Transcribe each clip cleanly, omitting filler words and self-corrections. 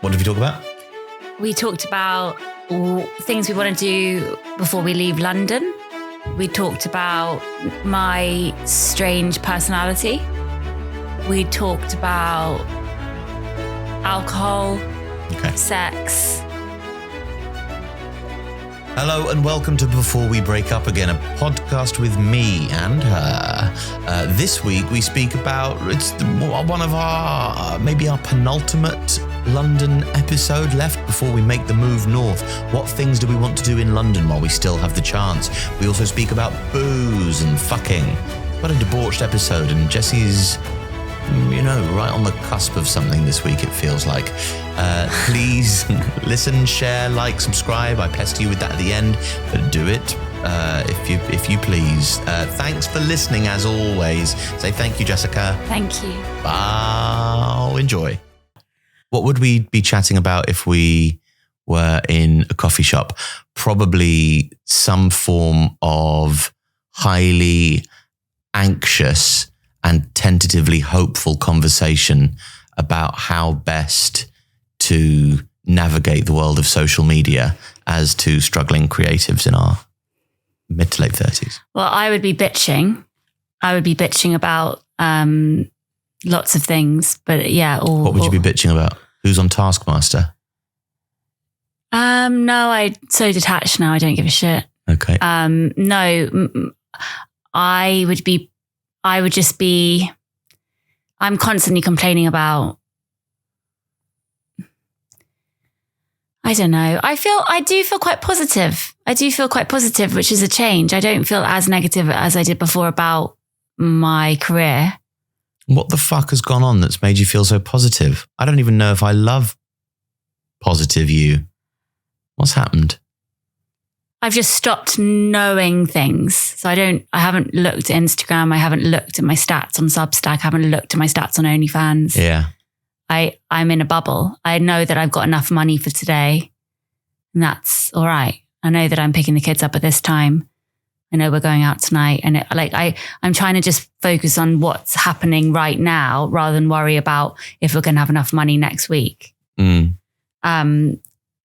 What did we talk about? We talked about things we want to do before we leave London. We talked about my strange personality. We talked about alcohol, sex. Hello and welcome to Before We Break Up Again, a podcast with me and her. This week we speak about, one of our, maybe our penultimate London episode left before we make the move north. What things do we want to do in London while we still have the chance? We also speak about booze and fucking. What a debauched episode, and Jesse's, right on the cusp of something this week, it feels like. Please listen, share, like, subscribe. I pester you with that at the end, but do it if you please. Thanks for listening as always. Say thank you, Jessica. Thank you. Wow, enjoy. What would we be chatting about if we were in a coffee shop? Probably some form of highly anxious and tentatively hopeful conversation about how best to navigate the world of social media as two struggling creatives in our mid to late 30s. Well, I would be bitching. About lots of things, but yeah. What would you be bitching about? Who's on Taskmaster? No, I'm so detached now. I don't give a shit. Okay. No, I'm constantly complaining about, I don't know. I do feel quite positive. Which is a change. I don't feel as negative as I did before about my career. What the fuck has gone on that's made you feel so positive? I don't even know if I love positive you. What's happened? I've just stopped knowing things. So I haven't looked at Instagram. I haven't looked at my stats on Substack. I haven't looked at my stats on OnlyFans. Yeah. I'm in a bubble. I know that I've got enough money for today, and that's all right. I know that I'm picking the kids up at this time. I know we're going out tonight, and I'm trying to just focus on what's happening right now rather than worry about if we're going to have enough money next week. Mm. And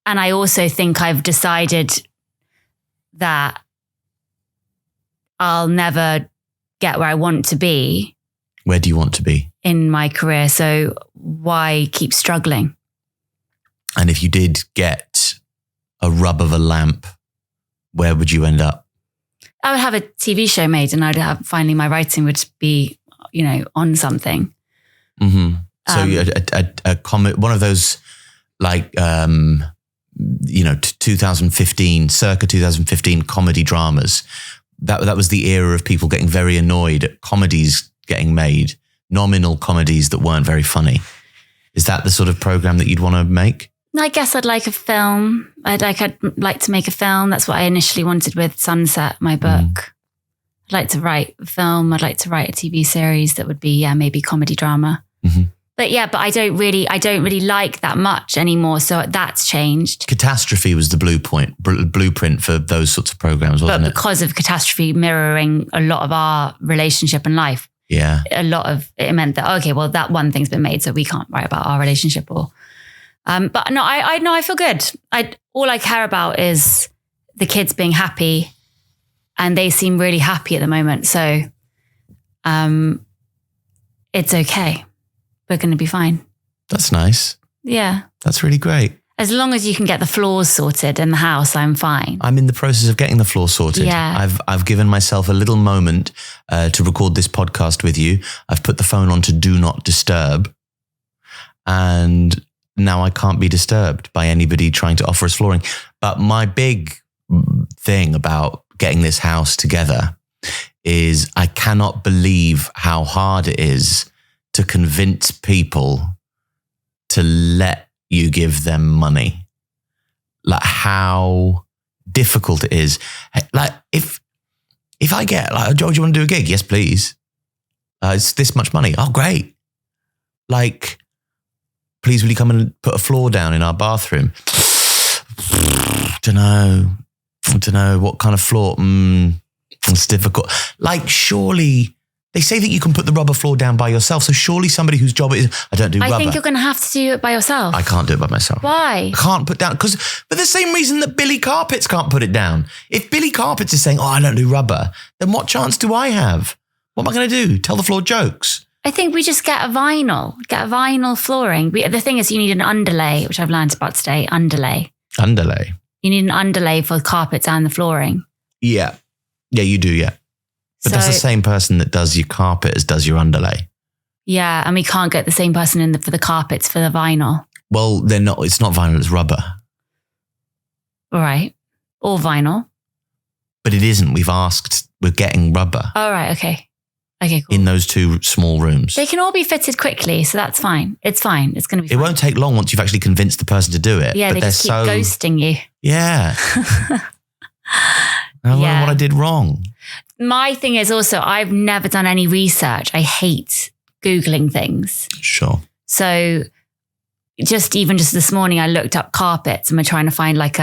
I also think I've decided that I'll never get where I want to be. Where do you want to be? In my career. So why keep struggling? And if you did get a rub of a lamp, where would you end up? I would have a TV show made, and finally my writing would be, on something. Mm-hmm. So a comic, one of those like, 2015, circa 2015 comedy dramas. That was the era of people getting very annoyed at comedies getting made, nominal comedies that weren't very funny. Is that the sort of program that you'd want to make? I guess I'd like a film. I'd like to make a film. That's what I initially wanted with Sunset, my book. I'd like to write a film. I'd like to write a TV series that would be, maybe comedy drama. Mm-hmm. But but I don't really like that much anymore. So that's changed. Catastrophe was the blueprint for those sorts of programs, wasn't it? But because of Catastrophe mirroring a lot of our relationship and life, yeah, it meant that, okay, well, that one thing's been made, so we can't write about our relationship. Or, but no, I feel good. All I care about is the kids being happy, and they seem really happy at the moment. So, it's okay. We're going to be fine. That's nice. Yeah. That's really great. As long as you can get the floors sorted in the house, I'm fine. I'm in the process of getting the floor sorted. Yeah. I've given myself a little moment to record this podcast with you. I've put the phone on to do not disturb. And now I can't be disturbed by anybody trying to offer us flooring. But my big thing about getting this house together is I cannot believe how hard it is to convince people to let you give them money. Like how difficult it is. Like if I get like, George, you want to do a gig? Yes, please. It's this much money. Oh, great. Like, please will you come and put a floor down in our bathroom? I don't know what kind of floor. It's difficult. Like, surely They say that you can put the rubber floor down by yourself. So surely somebody whose job it is, I don't do rubber. I think you're going to have to do it by yourself. I can't do it by myself. Why? I can't put down, for the same reason that Billy Carpets can't put it down. If Billy Carpets is saying, I don't do rubber, then what chance do I have? What am I going to do? Tell the floor jokes? I think we just get a vinyl flooring. The thing is, you need an underlay, which I've learned about today. Underlay. You need an underlay for the carpets and the flooring. Yeah, you do, yeah. But that's the same person that does your carpet as does your underlay. Yeah, and we can't get the same person for the carpets for the vinyl. Well, they're not. It's not vinyl, it's rubber. All right. Or vinyl. But it isn't. We've asked, we're getting rubber. All right, okay. Okay, cool. In those 2 small rooms. They can all be fitted quickly, so that's fine. It's fine. It's going to be fine. It won't take long once you've actually convinced the person to do it. Yeah, they just keep ghosting you. Yeah. I wonder what I did wrong. My thing is also, I've never done any research. I hate Googling things. Sure. So just this morning, I looked up carpets and we're trying to find like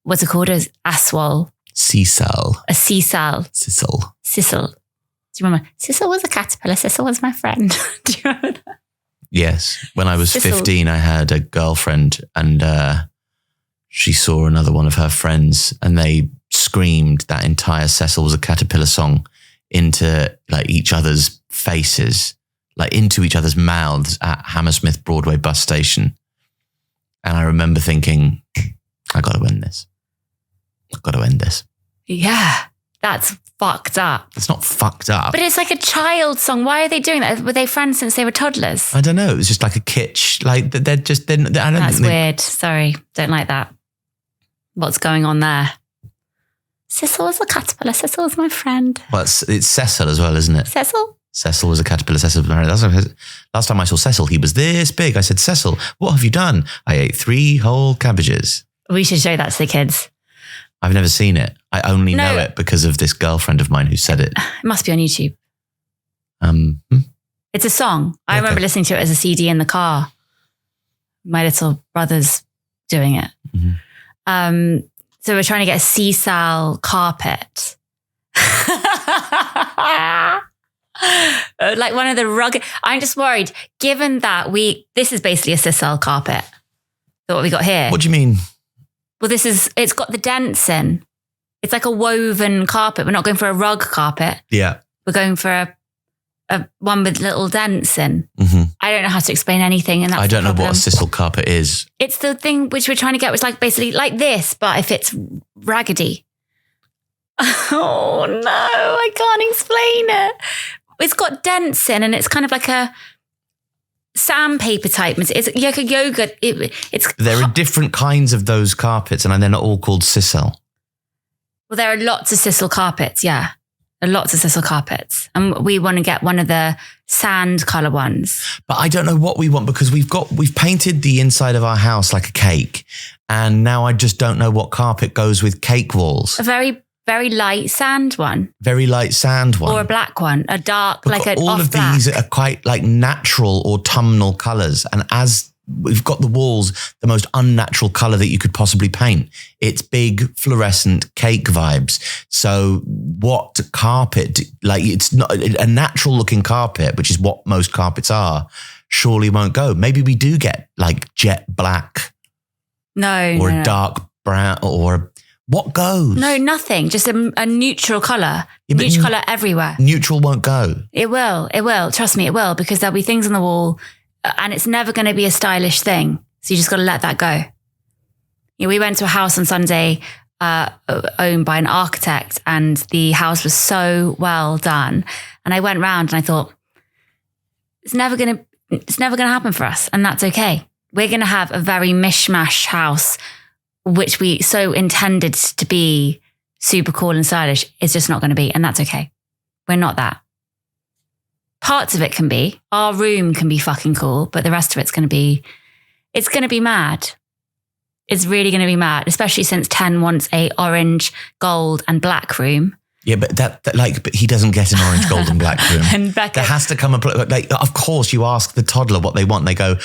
what's it called? Aswal. Ceil. A Ceil. Ceil. Do you remember? Ceil was a caterpillar. Ceil was my friend. Do you remember that? Yes. When I was 15, I had a girlfriend and she saw another one of her friends and they screamed that entire Ceil was a caterpillar song into like each other's faces, like into each other's mouths at Hammersmith Broadway bus station. And I remember thinking, I got to end this. I've got to end this. Yeah, that's fucked up. It's not fucked up. But it's like a child song. Why are they doing that? Were they friends since they were toddlers? I don't know. It was just like a kitsch. Like That's weird. Sorry. Don't like that. What's going on there? Ceil was a caterpillar. Ceil was my friend. Well, it's Cecil as well, isn't it? Ceil was a caterpillar. Ceil was married. Last time I saw Ceil, he was this big. I said, Ceil, what have you done? I ate 3 whole cabbages. We should show that to the kids. I've never seen it. I only know it because of this girlfriend of mine who said it. It must be on YouTube. It's a song. I remember listening to it as a CD in the car. My little brother's doing it. Mm-hmm. So we're trying to get a Ceil carpet. Like one of the rugged. I'm just worried, given that this is basically a Ceil carpet. So what we got here. What do you mean? Well, it's got the dents in. It's like a woven carpet. We're not going for a rug carpet. Yeah. We're going for a one with little dents in. Mm-hmm. I don't know how to explain anything. And I don't know what a Ceil carpet is. It's the thing which we're trying to get, which is like basically like this, but if it's raggedy. Oh no, I can't explain it. It's got dents in and it's kind of like a sandpaper type. It's like a yoga. There are different kinds of those carpets and they're not all called Ceil. Well, there are lots of Ceil carpets, yeah. There are lots of Ceil carpets. And we want to get one of the sand colour ones. But I don't know what we want because we've painted the inside of our house like a cake. And now I just don't know what carpet goes with cake walls. A very, very light sand one. Very light sand one. Or a black one. A dark, like an all of black. These are quite like natural autumnal colours. And as we've got the walls, the most unnatural colour that you could possibly paint. It's big fluorescent cake vibes. So what carpet, like it's not a natural looking carpet, which is what most carpets are, surely won't go. Maybe we do get like jet black. No. Or a dark brown or what goes? No, nothing. Just a neutral colour. Yeah, neutral colour everywhere. Neutral won't go. It will. It will. Trust me, it will. Because there'll be things on the wall and it's never going to be a stylish thing. So you just got to let that go. You know, we went to a house on Sunday owned by an architect and the house was so well done. And I went round and I thought, it's never going to happen for us. And that's okay. We're going to have a very mishmash house, which we so intended to be super cool and stylish. It's just not going to be. And that's okay. We're not that. Parts of it can be. Our room can be fucking cool, but the rest of it's going to be mad. It's really going to be mad, especially since 10 wants a orange, gold and black room. Yeah, but but he doesn't get an orange, gold and black room. And Becca, there has to come of course you ask the toddler what they want. They go,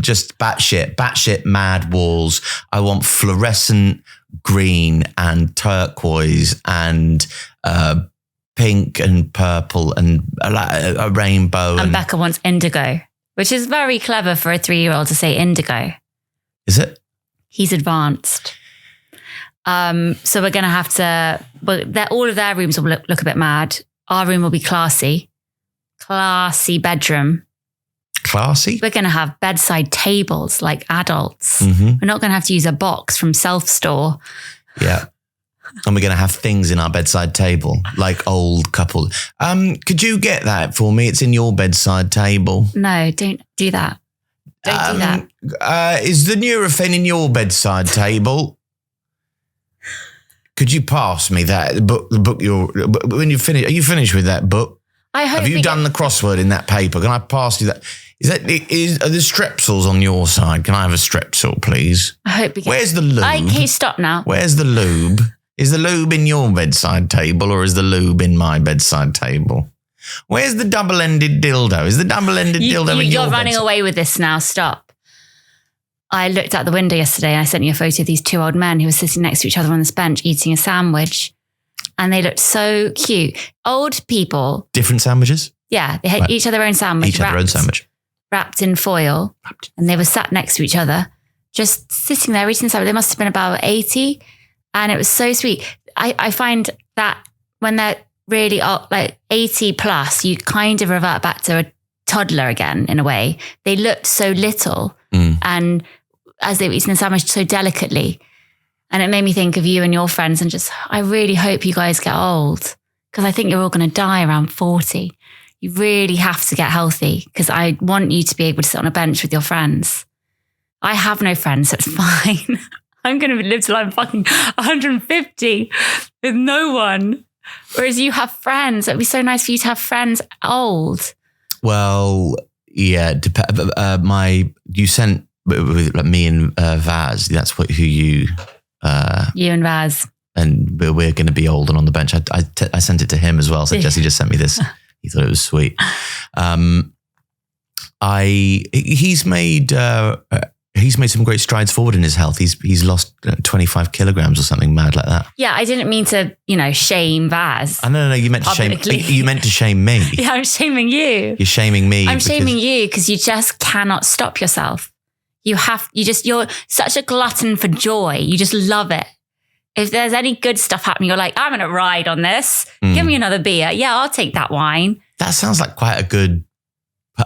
just batshit mad walls. I want fluorescent green and turquoise and pink and purple and a rainbow. And Becca wants indigo, which is very clever for a 3-year-old to say indigo. Is it? He's advanced. So we're going to have to, all of their rooms will look a bit mad. Our room will be classy bedroom. Classy? We're going to have bedside tables like adults. Mm-hmm. We're not going to have to use a box from Self-Store. Yeah. And we're going to have things in our bedside table, like old couple. Could you get that for me? It's in your bedside table. No, don't do that. Don't do that. Is the Nurofen in your bedside table? Could you pass me that book? The book when you finish, are you finished with that book? I hope. Have you done the crossword in that paper? Can I pass you that? Are the strepsils on your side? Can I have a strepsil, please? I hope we get. Where's the lube? Okay, stop now. Where's the lube? Is the lube in your bedside table or is the lube in my bedside table? Where's the double-ended dildo? Is the double-ended dildo in your You're running away with this now. Stop. I looked out the window yesterday and I sent you a photo of these 2 old men who were sitting next to each other on this bench eating a sandwich. And they looked so cute. Old people. Different sandwiches? Yeah, they had each had their own sandwich. Each had their own sandwich. Wrapped in foil. And they were sat next to each other, just sitting there eating the sandwich. They must have been about 80. And it was so sweet. I find that when they're really old, like 80 plus, you kind of revert back to a toddler again in a way. They looked so little. And as they were eating the sandwich so delicately. And it made me think of you and your friends and just, I really hope you guys get old because I think you're all going to die around 40. You really have to get healthy because I want you to be able to sit on a bench with your friends. I have no friends, so it's fine. I'm going to live till I'm fucking 150 with no one. Whereas you have friends. It'd be so nice for you to have friends old. Well, yeah. You sent with like me and Vaz. That's who you. You and Vaz. And we're going to be old and on the bench. I sent it to him as well. So Jesse just sent me this. He thought it was sweet. He's made some great strides forward in his health. He's lost 25 kilograms or something mad like that. Yeah, I didn't mean to, shame Vaz. No. You meant to shame. You meant to shame me. Yeah, I'm shaming you. You're shaming me. I'm shaming you because you just cannot stop yourself. You're such a glutton for joy. You just love it. If there's any good stuff happening, you're like, I'm going to ride on this. Give me another beer. Yeah, I'll take that wine. That sounds like quite a good.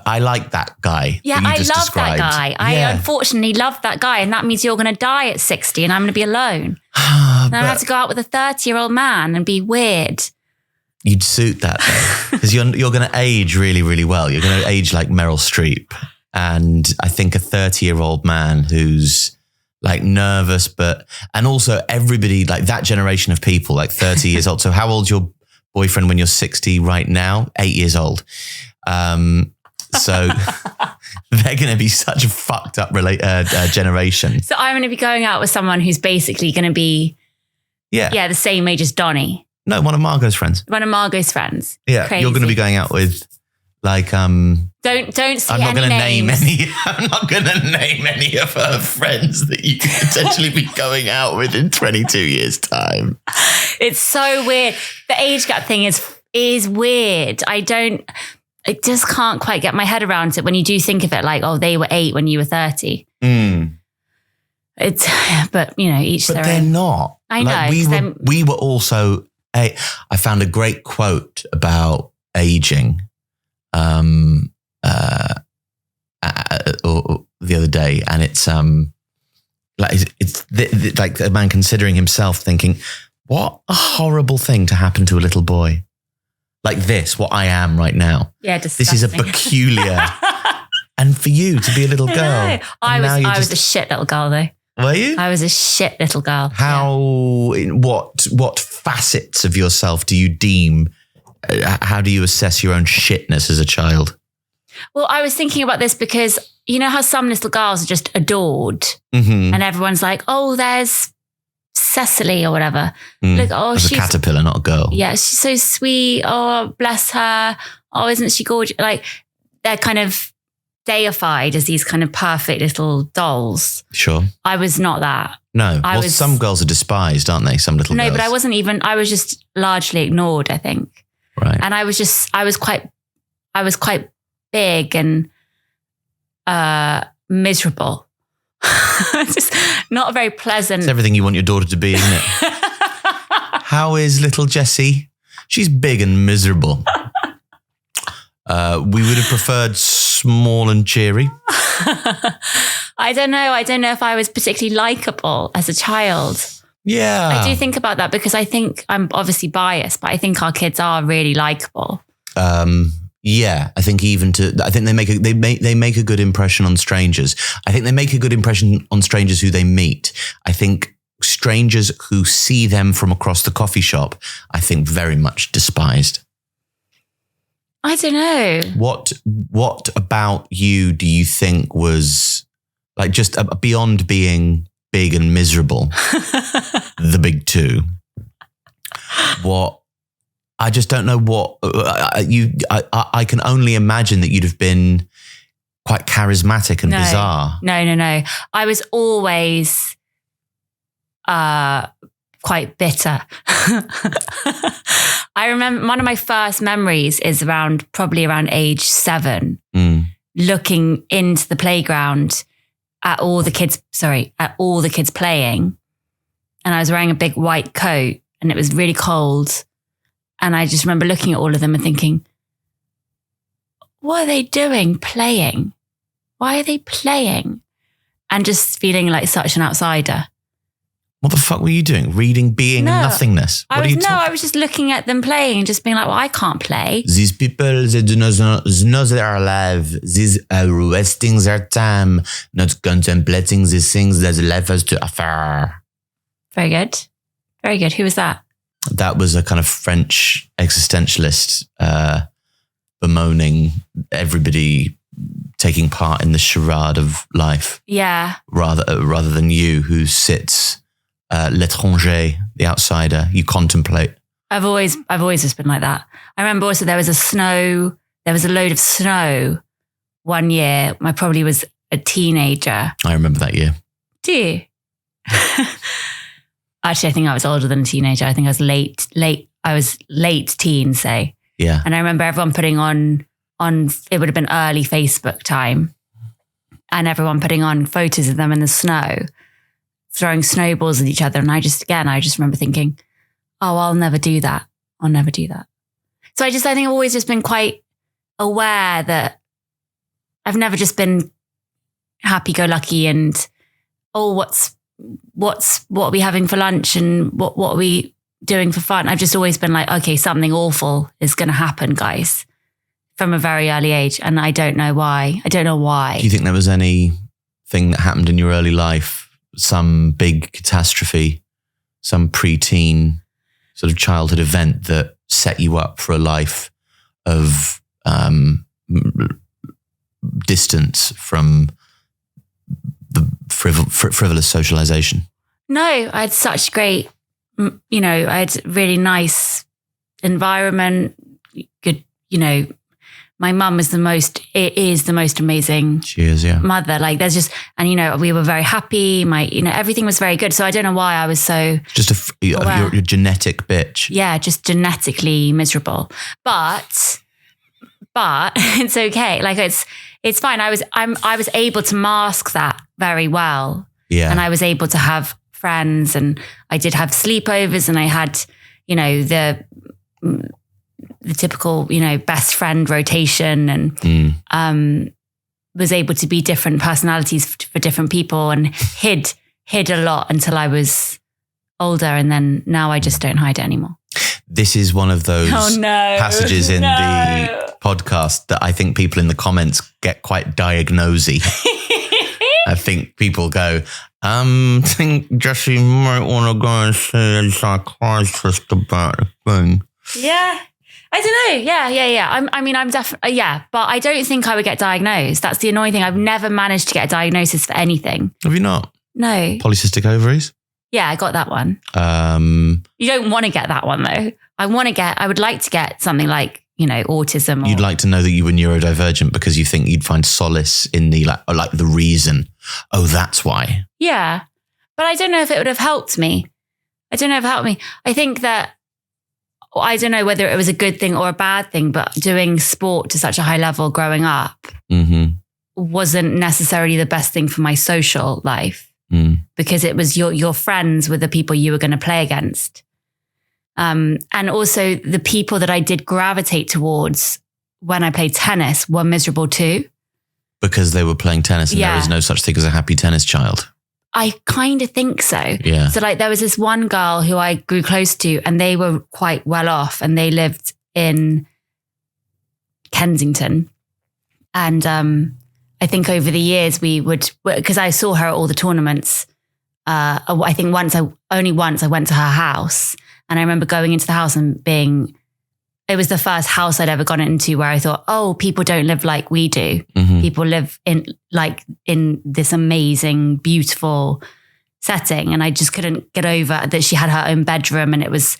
I like that guy. Yeah, I love described. that guy. I unfortunately love that guy. And that means you're going to die at 60 and I'm going to be alone. And I have to go out with a 30-year-old man and be weird. You'd suit that though. Because you're going to age really, really well. You're going to age like Meryl Streep. And I think a 30-year-old man who's like nervous, and also everybody, like that generation of people, like 30 years old. So how old's your boyfriend when you're 60 right now? 8 years old. So they're going to be such a fucked up generation. So I'm going to be going out with someone who's basically going to be, the same age as Donnie. No, one of Margot's friends. One of Margot's friends. Yeah, Crazy. You're going to be going out with like Don't say I'm not any going to name names. any. I'm not going to name any of her friends that you could potentially be going out with in 22 years' time. It's so weird. The age gap thing is weird. I just can't quite get my head around it when you do think of it like, oh, they were 8 when you were 30. But each their own. But they're not. I know. We were also. I found a great quote about aging. The other day, and it's like a man considering himself, thinking, "What a horrible thing to happen to a little boy." Like this, what I am right now. Yeah, disgusting. This is a peculiar, and for you to be a little girl. I was a shit little girl though. Were you? I was a shit little girl. What facets of yourself do you deem? How do you assess your own shitness as a child? Well, I was thinking about this because you know how some little girls are just adored, and everyone's like, "Oh, there's Cecily or whatever." Look, she's a caterpillar, not a girl. Yeah, she's so sweet. Oh, bless her. Oh, isn't she gorgeous? Like they're kind of deified as these kind of perfect little dolls. Sure. I was not that. No. Some girls are despised, aren't they? Some little girls. No, but I wasn't even. I was just largely ignored, I think. Right. And I was quite big and miserable. Just not a very pleasant. It's everything you want your daughter to be, isn't it? How is little Jessie? She's big and miserable. We would have preferred small and cheery. I don't know. I don't know if I was particularly likable as a child. Yeah. I do think about that because I think I'm obviously biased, but I think our kids are really likable. Yeah, I think they make a good impression on strangers. I think they make a good impression on strangers who they meet. I think strangers who see them from across the coffee shop, I think very much despised. I don't know. What about you do you think was like just beyond being big and miserable, the big two? What? I just don't know what I can only imagine that you'd have been quite charismatic and bizarre. No. I was always quite bitter. I remember one of my first memories is probably around age 7, looking into the playground at all the kids playing. And I was wearing a big white coat and it was really cold. And I just remember looking at all of them and thinking, what are they doing playing? Why are they playing? And just feeling like such an outsider. What the fuck were you doing? Reading Being and Nothingness? I was just looking at them playing and just being like, well, I can't play. These people, they do not know they are alive. These are wasting their time, not contemplating the things that life has to offer. Very good. Very good. Who was that? That was a kind of French existentialist bemoaning everybody taking part in the charade of life. Yeah. Rather than you, who sits l'étranger, the outsider. You contemplate. I've always just been like that. I remember also there was a load of snow one year. I probably was a teenager. I remember that year. Do you? Actually, I think I was older than a teenager. I think I was late teen, say. Yeah. And I remember everyone putting on it would have been early Facebook time, and everyone putting on photos of them in the snow, throwing snowballs at each other. And I just remember thinking, oh, I'll never do that. I'll never do that. So I think I've always just been quite aware that I've never just been happy-go-lucky and, oh, what are we having for lunch and what are we doing for fun? I've just always been like, okay, something awful is going to happen, guys, from a very early age. And I don't know why. Do you think there was anything that happened in your early life, some big catastrophe, some preteen sort of childhood event that set you up for a life of distance from the frivolous socialization? No, I had such great, I had really nice environment, good, my mum is the most amazing mother. Like there's just, and we were very happy. Everything was very good. So I don't know why I was so just your genetic bitch. Yeah, just genetically miserable. But it's okay. Like it's fine. I was able to mask that very well. Yeah. And I was able to have friends, and I did have sleepovers, and I had, the typical, best friend rotation, and was able to be different personalities for different people, and hid a lot until I was older. And then now I just don't hide it anymore. This is one of those passages in the podcast that I think people in the comments get quite diagnosy. I think people go, I think Jessie might want to go and see a psychiatrist about the thing. Yeah. I don't know. Yeah. I'm definitely, but I don't think I would get diagnosed. That's the annoying thing. I've never managed to get a diagnosis for anything. Have you not? No. Polycystic ovaries? Yeah, I got that one. You don't want to get that one though. I would like to get something like, autism. You'd like to know that you were neurodivergent because you think you'd find solace in the like the reason. Oh, that's why. Yeah. But I don't know if it would have helped me. I think that I don't know whether it was a good thing or a bad thing, but doing sport to such a high level growing up wasn't necessarily the best thing for my social life because it was your friends were the people you were going to play against. And also the people that I did gravitate towards when I played tennis were miserable too. Because they were playing tennis and there is no such thing as a happy tennis child. I kind of think so. Yeah. So like there was this one girl who I grew close to and they were quite well off and they lived in Kensington. And I think over the years we would, because I saw her at all the tournaments. I think only once I went to her house and I remember going into the house and it was the first house I'd ever gone into where I thought, oh, people don't live like we do. People live in this amazing, beautiful setting. And I just couldn't get over that she had her own bedroom and she was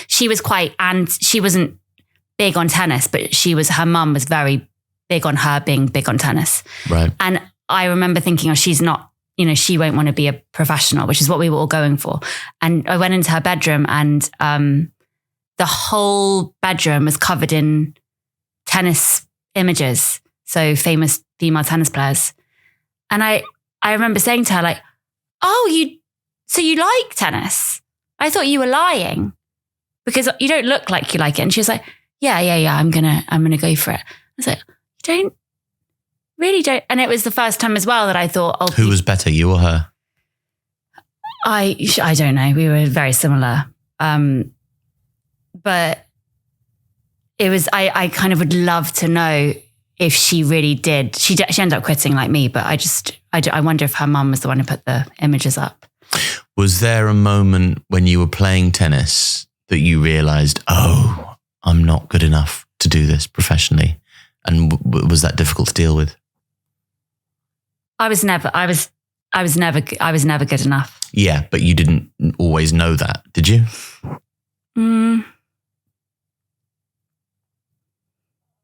she wasn't big on tennis, but her mum was very big on her being big on tennis. Right. And I remember thinking, oh, she's not, she won't want to be a professional, which is what we were all going for. And I went into her bedroom and, the whole bedroom was covered in tennis images. So famous female tennis players. And I remember saying to her like, oh, so you like tennis? I thought you were lying because you don't look like you like it. And she was like, yeah. I'm going to go for it. I was like, you don't. And it was the first time as well that I thought, oh, who was better, you or her? I don't know. We were very similar. But it was, I kind of would love to know if she really did. She ended up quitting like me, but I wonder if her mum was the one who put the images up. Was there a moment when you were playing tennis that you realized, oh, I'm not good enough to do this professionally? And was that difficult to deal with? I was never good enough. Yeah, but you didn't always know that, did you?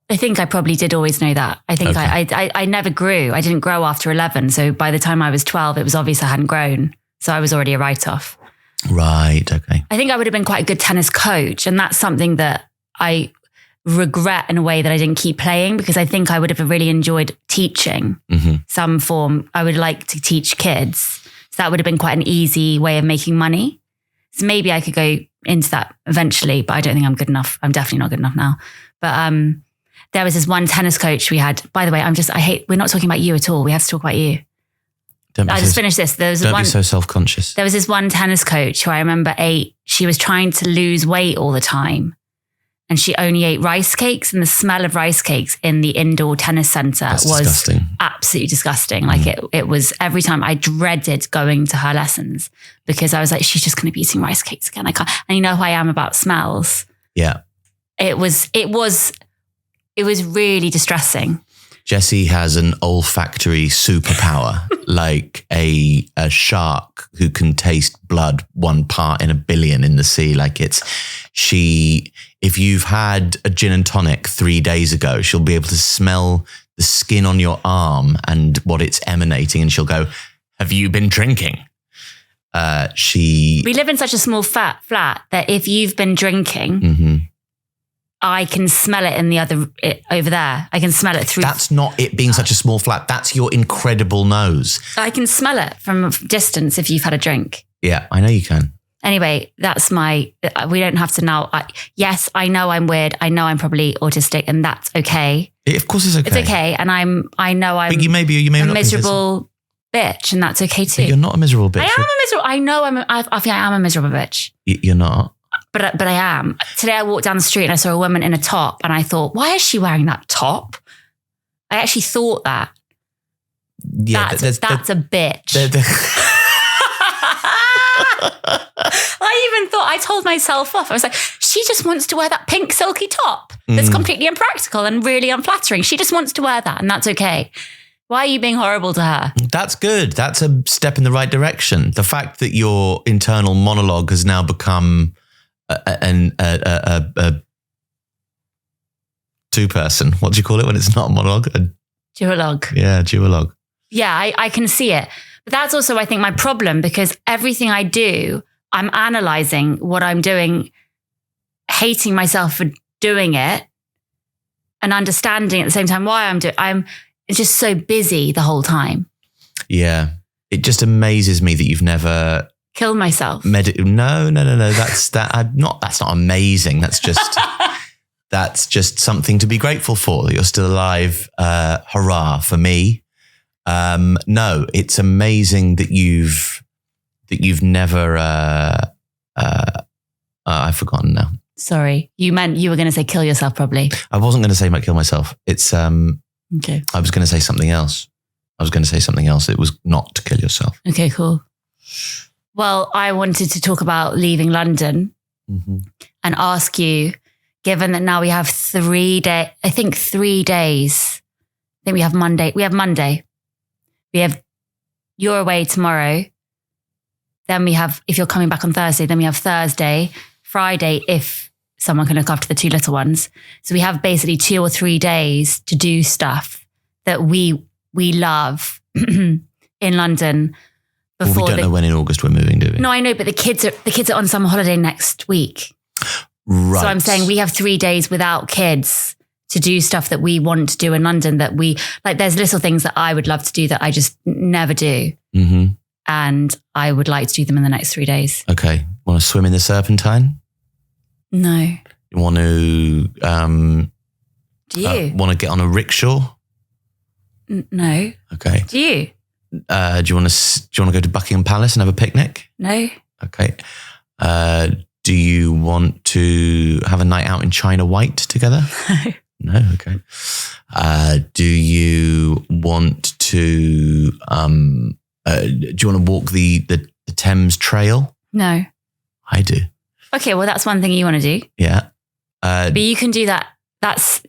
I think I probably did always know that. I think I never grew. I didn't grow after 11. So by the time I was 12, it was obvious I hadn't grown. So I was already a write-off. Right. Okay. I think I would have been quite a good tennis coach. And that's something that I regret in a way that I didn't keep playing because I think I would have really enjoyed teaching some form. I would like to teach kids. So that would have been quite an easy way of making money. So maybe I could go into that eventually, but I don't think I'm good enough. I'm definitely not good enough now. But there was this one tennis coach we had. By the way, we're not talking about you at all. We have to talk about you. I just finished this. Don't be so self-conscious. There was this one tennis coach who I remember she was trying to lose weight all the time. And she only ate rice cakes, and the smell of rice cakes in the indoor tennis center was disgusting. Absolutely disgusting. Like it was every time I dreaded going to her lessons because I was like, she's just going to be eating rice cakes again. I can't. And you know how I am about smells. Yeah. It was really distressing. Jessie has an olfactory superpower, like a shark who can taste blood 1 part in a billion in the sea. Like if you've had a gin and tonic 3 days ago, she'll be able to smell the skin on your arm and what it's emanating. And she'll go, have you been drinking? We live in such a small flat that if you've been drinking, I can smell it over there. I can smell it through. That's not it being such a small flat. That's your incredible nose. I can smell it from a distance if you've had a drink. Yeah, I know you can. Anyway, we don't have to now. Yes, I know I'm weird. I know I'm probably autistic and that's okay. Of course it's okay. It's okay. And I know I'm but you may a miserable bitch and that's okay too. But you're not a miserable bitch. I am a miserable. I know I think I am a miserable bitch. You're not. But I am. Today I walked down the street and I saw a woman in a top and I thought, why is she wearing that top? I actually thought that. Yeah, that's a bitch. I told myself off. I was like, she just wants to wear that pink silky top that's completely impractical and really unflattering. She just wants to wear that and that's okay. Why are you being horrible to her? That's good. That's a step in the right direction. The fact that your internal monologue has now become a two-person. What do you call it when it's not a monologue? Duologue. Yeah, duologue. Yeah, I can see it. But that's also, I think, my problem because everything I do, I'm analyzing what I'm doing hating myself for doing it and understanding at the same time why I'm just so busy the whole time. Yeah. It just amazes me that you've never killed myself. No. That's not amazing. That's just something to be grateful for. That you're still alive. Hurrah for me. No, it's amazing that you've never. I've forgotten now. Sorry, you meant you were going to say kill yourself. Probably. I wasn't going to say kill myself. It's okay. I was going to say something else. It was not to kill yourself. Okay, cool. Well, I wanted to talk about leaving London and ask you, given that now we have 3 days, I think 3 days. I think we have Monday. You're away tomorrow. Then we have, if you're coming back on Thursday, then we have Thursday, Friday, if someone can look after the 2 little ones. So we have basically 2 or 3 days to do stuff that we love in London. Well, we don't know when in August we're moving, do we? No, I know, but the kids are on summer holiday next week. Right. So I'm saying we have 3 days without kids to do stuff that we want to do in London that we, like there's little things that I would love to do that I just never do. Mm-hmm. And I would like to do them in the next 3 days. Okay. Want to swim in the Serpentine? No. You want to... do you? Want to get on a rickshaw? No. Okay. Do you? Do you want to go to Buckingham Palace and have a picnic? No. Okay. Do you want to have a night out in China White together? No. No. Okay. Do you want to? Do you want to walk the Thames Trail? No. I do. Okay. Well, that's one thing you want to do. Yeah. But you can do that. That's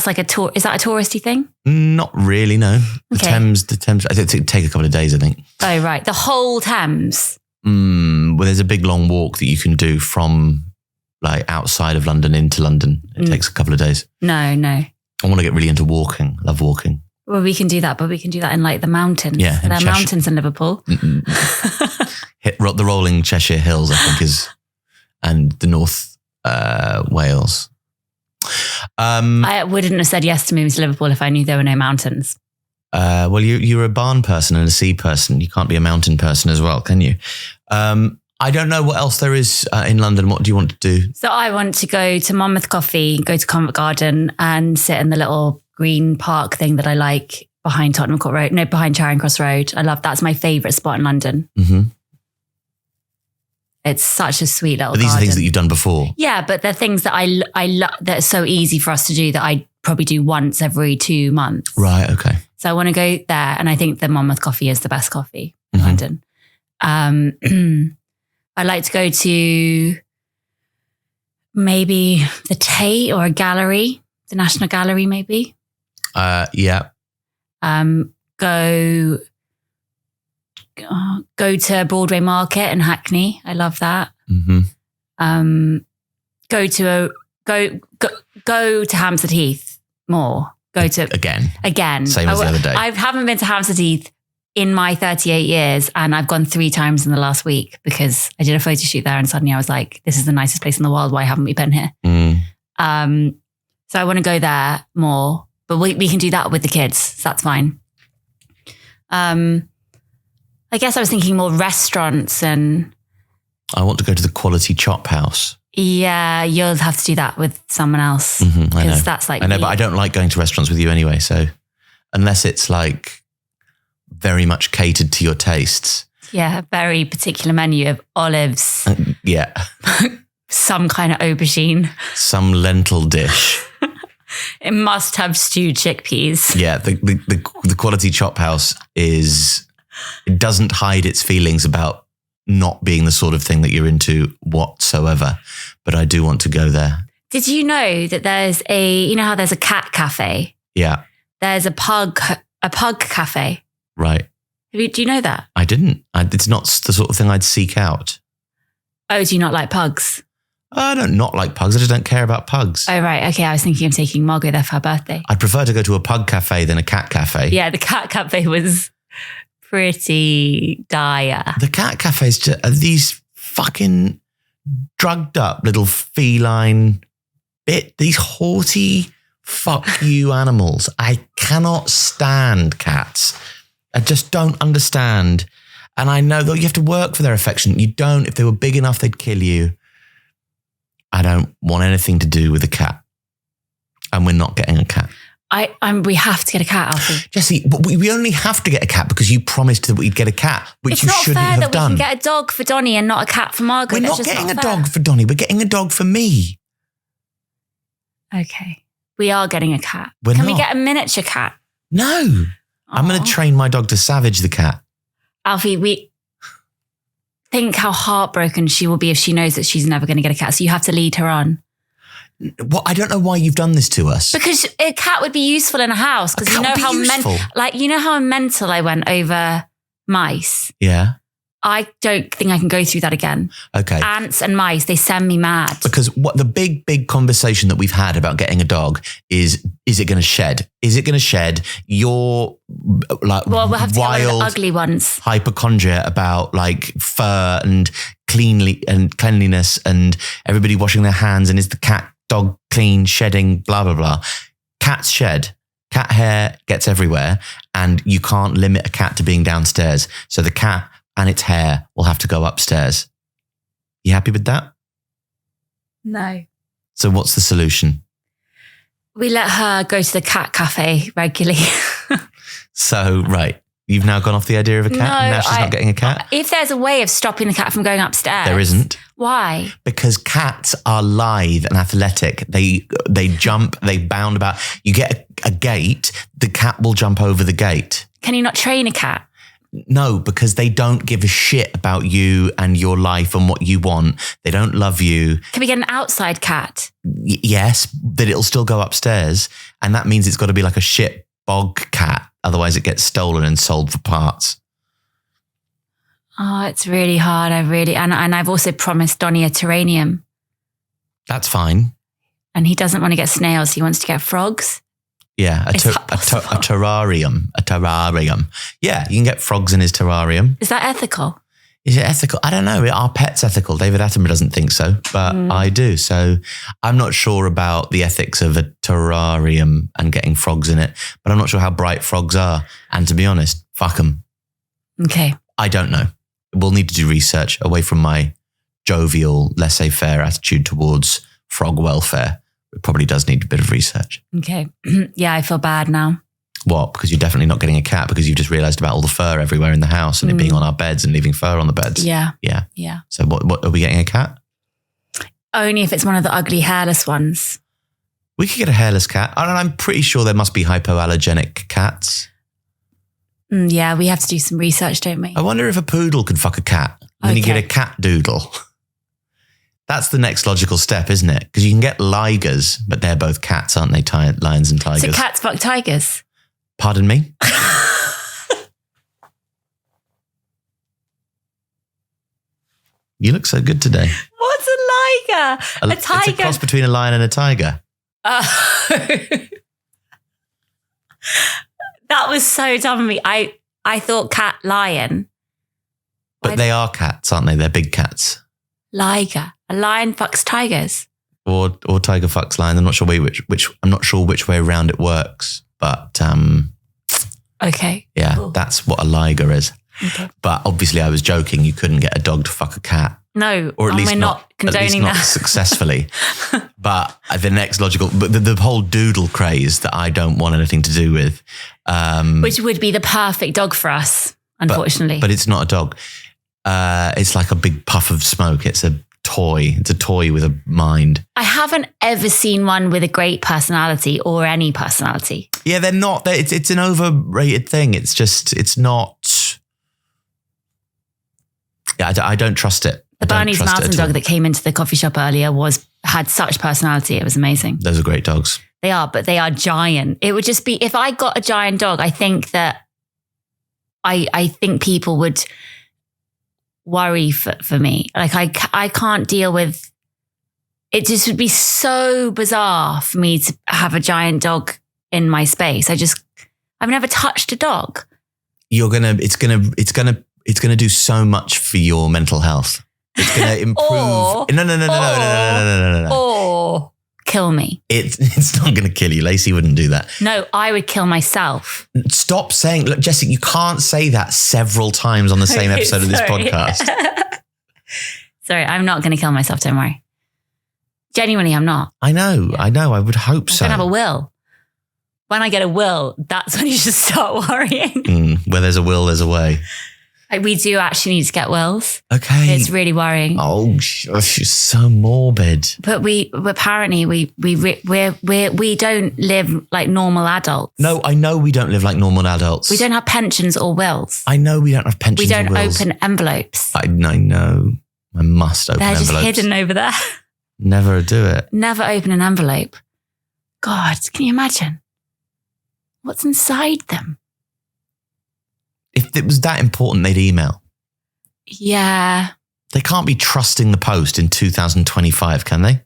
like a tour. Is that a touristy thing? Not really, no. The Thames, I think it'd take a couple of days, I think. Oh, right. The whole Thames? Well, there's a big long walk that you can do from like outside of London into London. It takes a couple of days. No. I want to get really into walking. Love walking. Well, we can do that, but we can do that in like the mountains. Yeah. There are mountains in Liverpool. The rolling Cheshire Hills, I think and the North Wales. I wouldn't have said yes to moving to Liverpool if I knew there were no mountains. Well, you're a barn person and a sea person. You can't be a mountain person as well, can you? I don't know what else there is in London. What do you want to do? So I want to go to Monmouth Coffee, go to Covent Garden and sit in the little green park thing that I like behind Tottenham Court Road. No, behind Charing Cross Road. I love that's my favourite spot in London. Mm-hmm. It's such a sweet little But these garden. are things that you've done before. Yeah, but they're things that I love that are so easy for us to do that I probably do once every 2 months. Right, okay. So I want to go there. And I think the Monmouth Coffee is the best coffee in London. I'd like to go to maybe the Tate or a gallery, the National Gallery maybe. Yeah. Go to Broadway Market in Hackney. I love that. Mm-hmm. Go to Hampstead Heath more. Again. Same as the other day. I haven't been to Hampstead Heath in my 38 years and I've gone 3 times in the last week because I did a photo shoot there and suddenly I was like, this is the nicest place in the world. Why haven't we been here? So I want to go there more, but we can do that with the kids. So that's fine. I guess I was thinking more restaurants and... I want to go to the Quality Chop House. Yeah, you'll have to do that with someone else. I know. That's like... I know, but I don't like going to restaurants with you anyway. So unless it's like very much catered to your tastes. Yeah, a very particular menu of olives. Yeah. Some kind of aubergine. Some lentil dish. It must have stewed chickpeas. Yeah, the Quality Chop House it doesn't hide its feelings about not being the sort of thing that you're into whatsoever. But I do want to go there. Did you know that there's you know how there's a cat cafe? Yeah. There's a pug cafe. Right. Do you know that? I didn't. It's not the sort of thing I'd seek out. Oh, do you not like pugs? I don't not like pugs. I just don't care about pugs. Oh, right. Okay. I was thinking of taking Margot there for her birthday. I'd prefer to go to a pug cafe than a cat cafe. Yeah, the cat cafe was pretty dire. The cat cafes are these fucking drugged up little feline these haughty fuck you animals. I cannot stand cats. I just don't understand. And I know that you have to work for their affection. You don't. If they were big enough, they'd kill you. I don't want anything to do with a cat. And we're not getting a cat. We have to get a cat, Alfie. Jesse, but we only have to get a cat because you promised that we'd get a cat, which you shouldn't have done. It's not fair that we can get a dog for Donnie and not a cat for Margaret. We're not getting a dog for Donnie. We're getting a dog for me. Okay. We are getting a cat. Can we get a miniature cat? No. I'm going to train my dog to Savage the cat. Alfie, we think how heartbroken she will be if she knows that she's never going to get a cat. So you have to lead her on. Well, I don't know why you've done this to us. Because a cat would be useful in a house. Because you know how mental I went over mice. Yeah. I don't think I can go through that again. Okay. Ants and mice, they send me mad. Because what the big conversation that we've had about getting a dog is it going to shed? Is it going to shed your like we'll have to wild, get one of the ugly ones. Hypochondria about like fur and cleanliness and everybody washing their hands and is the cat dog clean, shedding, blah, blah, blah. Cats shed. Cat hair gets everywhere and you can't limit a cat to being downstairs. So the cat and its hair will have to go upstairs. You happy with that? No. So what's the solution? We let her go to the cat cafe regularly. So, right. You've now gone off the idea of a cat and now she's not getting a cat? If there's a way of stopping the cat from going upstairs. There isn't. Why? Because cats are lithe and athletic. They jump, they bound about. You get a gate, the cat will jump over the gate. Can you not train a cat? No, because they don't give a shit about you and your life and what you want. They don't love you. Can we get an outside cat? Yes, but it'll still go upstairs. And that means it's got to be like a shit bog cat. Otherwise it gets stolen and sold for parts. Oh, it's really hard. And I've also promised Donnie a terrarium. That's fine. And he doesn't want to get snails. He wants to get frogs. Yeah, a terrarium. A terrarium. Yeah, you can get frogs in his terrarium. Is that ethical? Is it ethical? I don't know. Are pets ethical? David Attenborough doesn't think so, but I do. So I'm not sure about the ethics of a terrarium and getting frogs in it, but I'm not sure how bright frogs are. And to be honest, fuck them. Okay. I don't know. We'll need to do research away from my jovial, laissez-faire attitude towards frog welfare. It probably does need a bit of research. Okay. Yeah, I feel bad now. What? Because you're definitely not getting a cat because you've just realised about all the fur everywhere in the house and it being on our beds and leaving fur on the beds. Yeah. Yeah. Yeah. So what are we getting a cat? Only if it's one of the ugly hairless ones. We could get a hairless cat. And I'm pretty sure there must be hypoallergenic cats. Yeah, we have to do some research, don't we? I wonder if a poodle could fuck a cat. And then you get a cat doodle. That's the next logical step, isn't it? Because you can get ligers, but they're both cats, aren't they? Lions and tigers. So cats fuck tigers? Pardon me? You look so good today. What's a liger? A tiger? It's a cross between a lion and a tiger. That was so dumb of me. I thought cat lion. But they are cats, aren't they? They're big cats. Liger. A lion fucks tigers. Or tiger fucks lion. I'm not sure which way around it works. But okay. Yeah, cool. That's what a liger is. Okay. But obviously I was joking. You couldn't get a dog to fuck a cat. No, or at least we're not condoning that. Successfully. But the next logical, but the whole doodle craze that I don't want anything to do with. Which would be the perfect dog for us, unfortunately. But it's not a dog. It's like a big puff of smoke. It's a toy. It's a toy with a mind. I haven't ever seen one with a great personality or any personality. Yeah, they're not. It's an overrated thing. It's not. Yeah, I don't trust it. The Bernese Mountain Dog that came into the coffee shop earlier had such personality. It was amazing. Those are great dogs. They are, but they are giant. It would just be, if I got a giant dog, I think that I think people would worry for me. Like I can't deal with, it just would be so bizarre for me to have a giant dog in my space. I've never touched a dog. It's gonna do so much for your mental health. It's going to improve. No. Or kill me. It's not going to kill you. Lacey wouldn't do that. No, I would kill myself. Stop saying, look, Jessica, you can't say that several times on the same episode of this podcast. Sorry, I'm not going to kill myself, don't worry. Genuinely, I'm not. I know. I would hope so. I'm going to have a will. When I get a will, that's when you should start worrying. Where there's a will, there's a way. We do actually need to get wills. Okay. It's really worrying. Oh, she's so morbid. But apparently we don't live like normal adults. No, I know we don't live like normal adults. We don't have pensions or wills. I know we don't have pensions or wills. We don't open envelopes. I know. I must open envelopes. They're just hidden over there. Never do it. Never open an envelope. God, can you imagine? What's inside them? If it was that important, they'd email. Yeah. They can't be trusting the post in 2025, can they?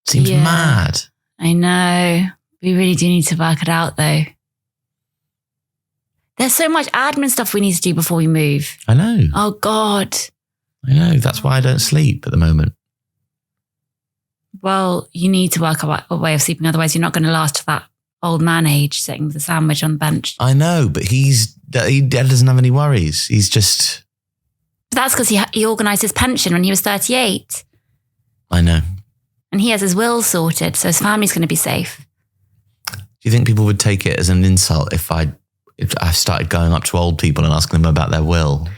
Seems mad. I know. We really do need to work it out, though. There's so much admin stuff we need to do before we move. I know. Oh, God. I know. That's why I don't sleep at the moment. Well, you need to work a way of sleeping. Otherwise, you're not going to last to that old man age sitting with a sandwich on the bench. I know, but he doesn't have any worries. He's just... But that's because he organised his pension when he was 38. I know. And he has his will sorted, so his family's going to be safe. Do you think people would take it as an insult if I started going up to old people and asking them about their will?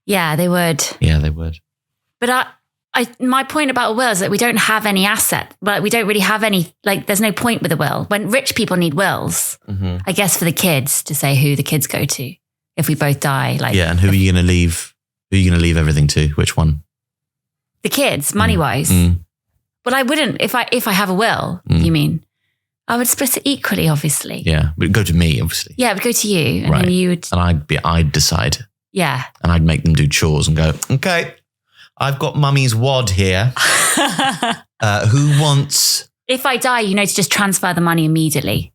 Yeah, they would. Yeah, they would. But my point about a will is that we don't have any asset. Like we don't really have any, like there's no point with a will. When rich people need wills, I guess for the kids to say who the kids go to if we both die. Like yeah, and who are you going to leave? Who are you going to leave everything to? Which one? The kids, money-wise. But I wouldn't, if I have a will, you mean? I would split it equally, obviously. Yeah, but it'd go to me, obviously. Yeah, it would go to you. And right. then you would... And I'd decide. Yeah. And I'd make them do chores and go, okay, I've got mummy's wad here. Who wants... If I die, to just transfer the money immediately.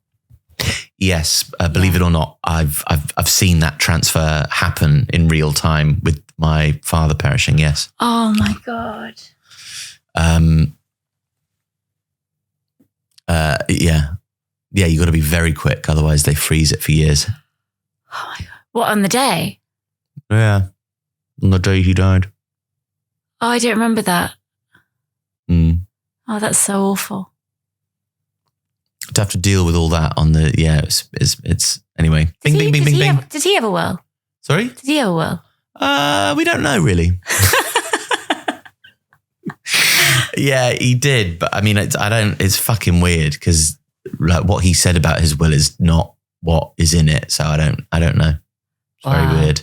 Yes, believe it or not, I've seen that transfer happen in real time with my father perishing, yes. Oh my God. Yeah, you got to be very quick, otherwise they freeze it for years. Oh my God. What, on the day? Yeah, on the day he died. Oh, I don't remember that. Oh, that's so awful. To have to deal with all that on the, it's anyway. Bing, bing, bing, bing, bing. Did he have a will? Sorry? Did he have a will? We don't know really. Yeah, he did. But I mean, it's fucking weird because like what he said about his will is not what is in it. So I don't know. It's very weird.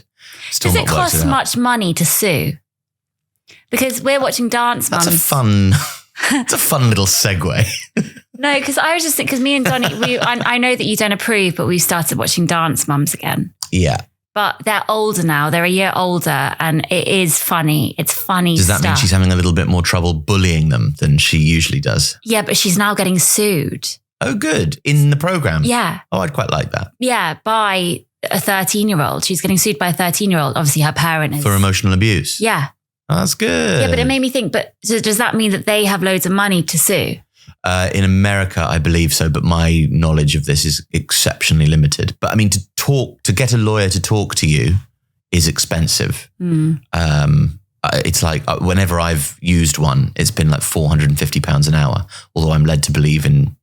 Still Does it cost much money to sue? Because we're watching Dance Mums. It's a fun little segue. No, because I was just thinking, because me and Donnie, I know that you don't approve, but we've started watching Dance Mums again. Yeah. But they're older now. They're a year older and it is funny. It's funny Does that mean she's having a little bit more trouble bullying them than she usually does? Yeah, but she's now getting sued. Oh, good. In the program? Yeah. Oh, I'd quite like that. Yeah, by a 13-year-old. She's getting sued by a 13-year-old. Obviously, her parent is. For emotional abuse? Yeah. Oh, that's good. Yeah, but it made me think, but does that mean that they have loads of money to sue? In America, I believe so, but my knowledge of this is exceptionally limited. But I mean, to get a lawyer to talk to you is expensive. It's like whenever I've used one, it's been like £450 an hour, although I'm led to believe in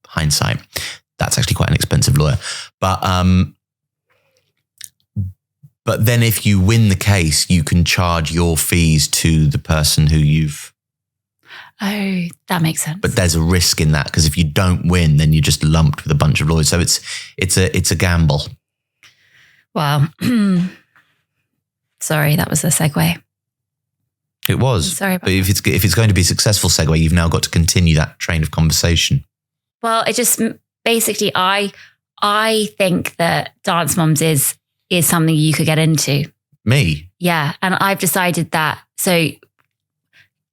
hindsight, that's actually quite an expensive lawyer. But then if you win the case, you can charge your fees to the person who you've... Oh, that makes sense. But there's a risk in that because if you don't win, then you're just lumped with a bunch of lawyers. So it's a gamble. Wow. Sorry, that was a segue. It was. Sorry about but if it's going to be a successful segue, you've now got to continue that train of conversation. Well, it just basically, I think that Dance Mums is something you could get into. Me? Yeah. And I've decided that. So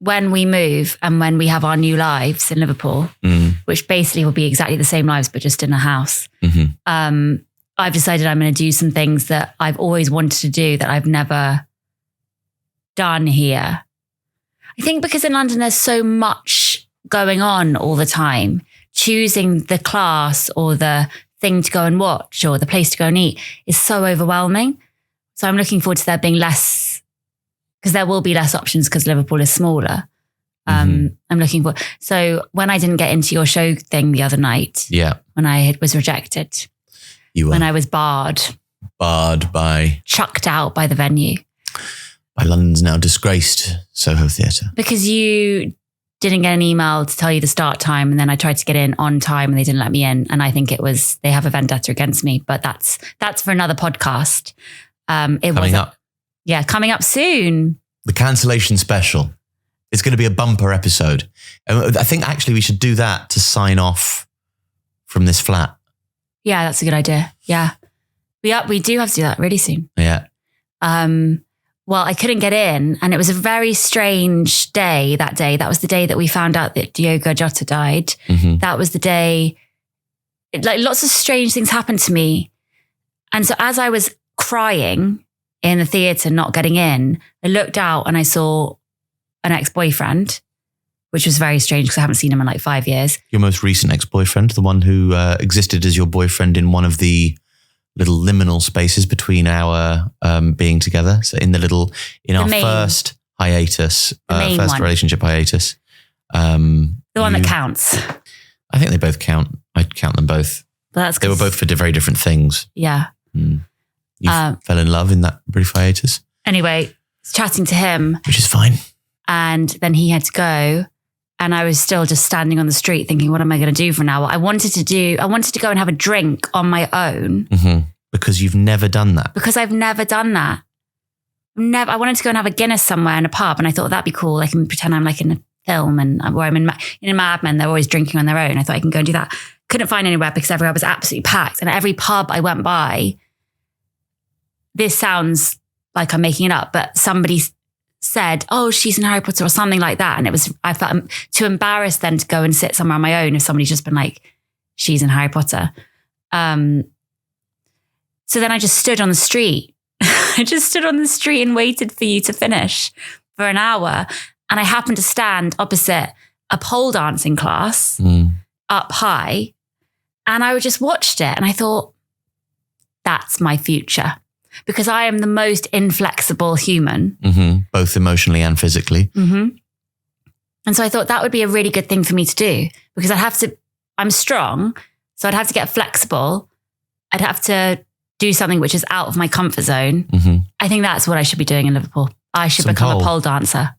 when we move and when we have our new lives in Liverpool, which basically will be exactly the same lives, but just in a house, I've decided I'm going to do some things that I've always wanted to do that I've never done here. I think because in London, there's so much going on all the time. Choosing the class or the thing to go and watch or the place to go and eat is so overwhelming. So I'm looking forward to there being less, because there will be less options because Liverpool is smaller. I'm looking for. So when I didn't get into your show thing the other night, when I was rejected, when I was barred by, chucked out by the venue, by London's now disgraced Soho Theatre, because you didn't get an email to tell you the start time, and then I tried to get in on time and they didn't let me in, and I think it was they have a vendetta against me, but that's for another podcast. Coming up soon. The cancellation special. It's going to be a bumper episode. I think actually we should do that to sign off from this flat. Yeah, that's a good idea. Yeah. We do have to do that really soon. Yeah. Well, I couldn't get in, and it was a very strange day that day. That was the day that we found out that Diogo Jota died. Mm-hmm. That was the day, like lots of strange things happened to me. And so as I was crying in the theatre, not getting in, I looked out and I saw an ex-boyfriend, which was very strange because I haven't seen him in like 5 years. Your most recent ex-boyfriend, the one who existed as your boyfriend in one of the little liminal spaces between our being together. So first hiatus, first relationship hiatus. The one that counts. I think they both count. I'd count them both. They were both for very different things. Yeah. You fell in love in that brief hiatus. Anyway, I was chatting to him. Which is fine. And then he had to go. And I was still just standing on the street thinking, what am I going to do from now? I wanted to go and have a drink on my own. Mm-hmm. Because you've never done that. Because I've never done that. I wanted to go and have a Guinness somewhere in a pub, and I thought that'd be cool. I can pretend I'm like in a film, and where I'm in Mad Men, they're always drinking on their own. I thought I can go and do that. Couldn't find anywhere because everywhere was absolutely packed. And at every pub I went by, this sounds like I'm making it up, but somebody said, oh, she's in Harry Potter or something like that. And I felt too embarrassed then to go and sit somewhere on my own if somebody's just been like, she's in Harry Potter. So then I just stood on the street. I just stood on the street and waited for you to finish for an hour. And I happened to stand opposite a pole dancing class up high. And I just watched it and I thought, that's my future. Because I am the most inflexible human. Mm-hmm. Both emotionally and physically. Mm-hmm. And so I thought that would be a really good thing for me to do, because I'm strong, so I'd have to get flexible. I'd have to do something which is out of my comfort zone. Mm-hmm. I think that's what I should be doing in Liverpool. I should become a pole dancer.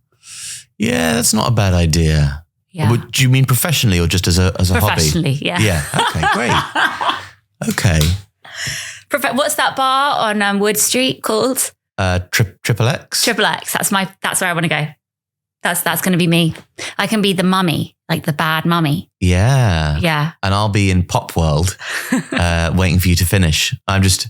Yeah, that's not a bad idea. Yeah. Do you mean professionally or just as a hobby? Professionally, yeah. Yeah, okay, great. Okay. What's that bar on Wood Street called? Triple X. Triple X. That's where I want to go. That's going to be me. I can be the mummy, like the bad mummy. Yeah. Yeah. And I'll be in Pop World, waiting for you to finish. I'm just,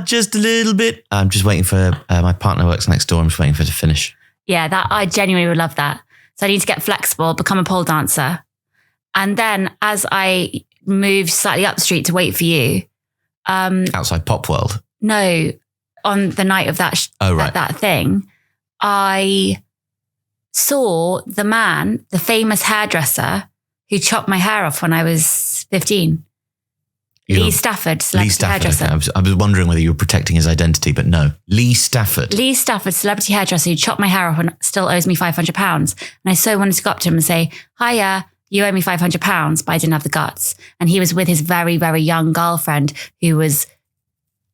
just a little bit. I'm just waiting for, my partner works next door. I'm just waiting for her to finish. Yeah, that I genuinely would love that. So I need to get flexible, become a pole dancer. And then as I moved slightly up the street to wait for you. Outside Pop World? No, on the night of that that thing, I saw the famous hairdresser who chopped my hair off when I was 15. Lee Stafford, celebrity hairdresser. Okay. I was wondering whether you were protecting his identity, but no. Lee Stafford, celebrity hairdresser who chopped my hair off and still owes me £500. And I so wanted to go up to him and say, hiya, you owe me £500, but I didn't have the guts. And he was with his very, very young girlfriend who was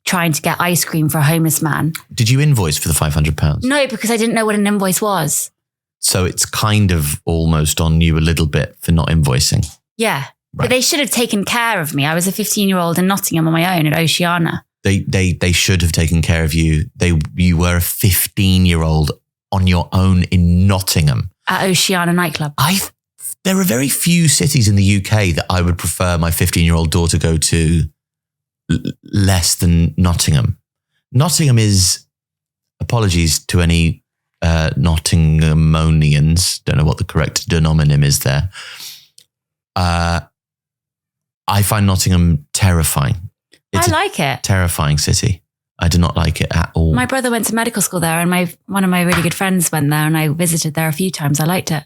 trying to get ice cream for a homeless man. Did you invoice for the £500? No, because I didn't know what an invoice was. So it's kind of almost on you a little bit for not invoicing. Yeah. Right. But they should have taken care of me. I was a 15-year-old in Nottingham on my own at Oceana. They should have taken care of you. You were a 15-year-old on your own in Nottingham. At Oceana nightclub. There are very few cities in the UK that I would prefer my 15-year-old daughter go to less than Nottingham. Nottingham is, apologies to any Nottinghamonians, don't know what the correct denominator is there. I find Nottingham terrifying. I like it. Terrifying city. I did not like it at all. My brother went to medical school there, and one of my really good friends went there, and I visited there a few times. I liked it.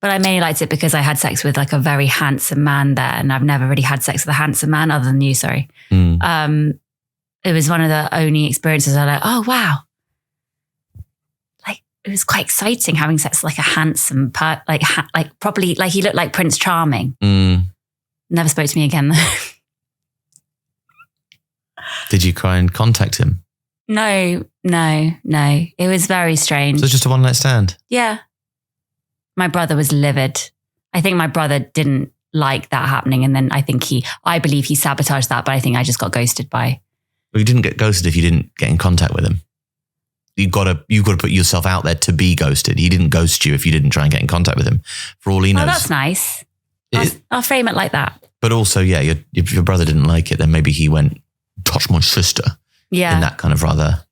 But I mainly liked it because I had sex with like a very handsome man there, and I've never really had sex with a handsome man other than you, sorry. It was one of the only experiences I like, oh, wow. Like, it was quite exciting having sex with like a handsome, properly, like he looked like Prince Charming. Never spoke to me again though. Did you try and contact him? No. It was very strange. So it's just a one night stand? Yeah. My brother was livid. I think my brother didn't like that happening. And then I believe he sabotaged that, but I think I just got ghosted by. Well, you didn't get ghosted if you didn't get in contact with him. You've got to put yourself out there to be ghosted. He didn't ghost you if you didn't try and get in contact with him. For all he knows. Oh, that's nice. I'll frame it like that. But also, yeah, if your brother didn't like it, then maybe he went, touch my sister. Yeah. In that kind of rather...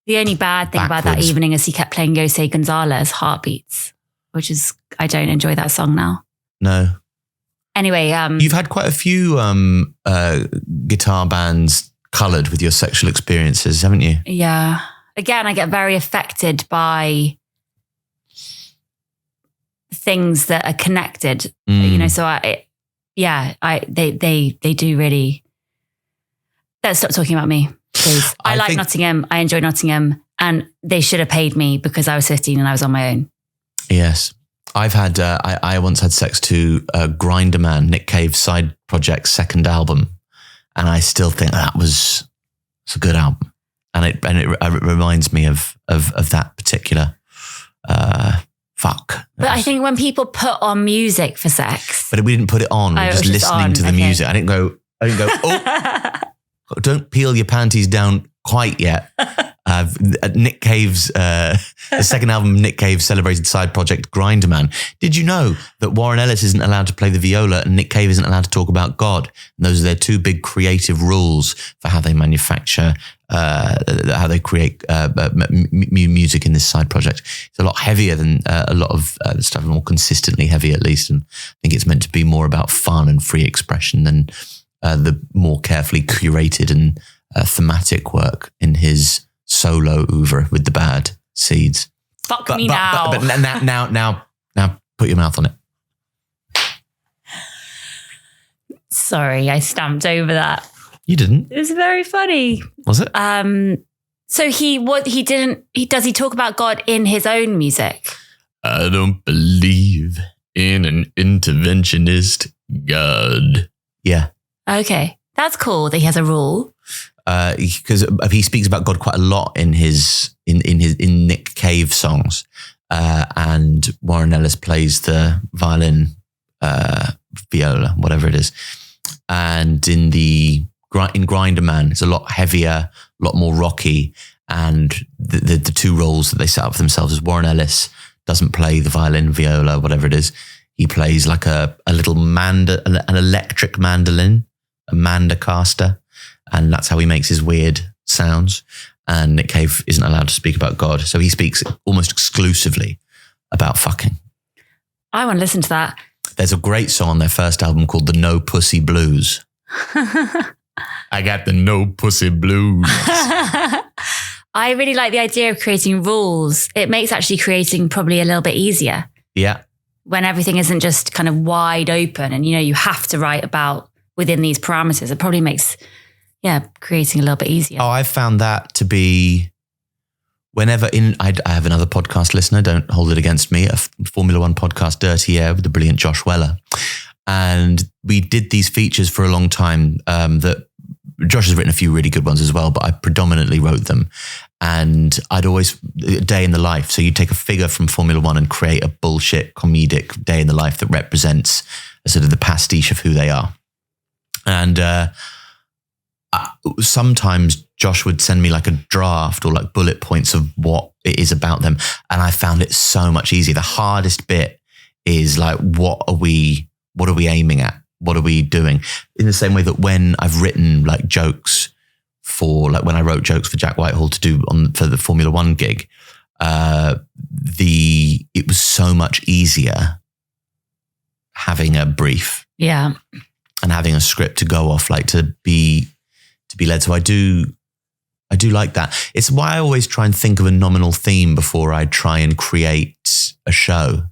the only bad thing about that evening is he kept playing Jose Gonzalez, Heartbeats, which is, I don't enjoy that song now. No. Anyway. You've had quite a few guitar bands coloured with your sexual experiences, haven't you? Yeah. Again, I get very affected by things that are connected, so they do really... Let's stop talking about me, please. I like Nottingham. I enjoy Nottingham, and they should have paid me because I was 15 and I was on my own. Yes. I've had, I once had sex to Grinderman, Nick Cave's side project's second album. And I still think it's a good album. And it reminds me of that particular fuck. But I think when people put on music for sex. But we didn't put it on. We were just listening to the music. I didn't go, oh, don't peel your panties down quite yet. Nick Cave's, the second album, Nick Cave's celebrated side project, Grinderman. Did you know that Warren Ellis isn't allowed to play the viola and Nick Cave isn't allowed to talk about God? And those are their two big creative rules for how they manufacture, how they create music in this side project. It's a lot heavier than a lot of the stuff, more consistently heavy at least. And I think it's meant to be more about fun and free expression than the more carefully curated and thematic work in his solo oeuvre with the Bad Seeds. Fuck me now. But now, put your mouth on it. Sorry, I stamped over that. You didn't. It was very funny. Was it? So does he talk about God in his own music? I don't believe in an interventionist God. Yeah. Okay. That's cool that he has a rule. Because he speaks about God quite a lot in Nick Cave songs, and Warren Ellis plays the violin, viola, whatever it is, and in Grinderman, it's a lot heavier, a lot more rocky, and the two roles that they set up for themselves is Warren Ellis doesn't play the violin, viola, whatever it is. He plays like a little an electric mandolin, a mandocaster. And that's how he makes his weird sounds. And Nick Cave isn't allowed to speak about God. So he speaks almost exclusively about fucking. I want to listen to that. There's a great song on their first album called The No Pussy Blues. I got the no pussy blues. I really like the idea of creating rules. It makes actually creating probably a little bit easier. Yeah. When everything isn't just kind of wide open and, you have to write about within these parameters. It probably makes... creating a little bit easier. Oh, I've found that to be whenever I have another podcast listener, don't hold it against me, a Formula One podcast, Dirty Air, with the brilliant Josh Weller. And we did these features for a long time that Josh has written a few really good ones as well, but I predominantly wrote them. And I'd always, day in the life. So you take a figure from Formula One and create a bullshit comedic day in the life that represents a sort of the pastiche of who they are. And, sometimes Josh would send me like a draft or like bullet points of what it is about them. And I found it so much easier. The hardest bit is like, what are we aiming at? What are we doing? In the same way that when I've written like jokes when I wrote jokes for Jack Whitehall to do for the Formula One gig, it was so much easier having a brief. Yeah. And having a script to go off, like to be to be led. So I do like that. It's why I always try and think of a nominal theme before I try and create a show.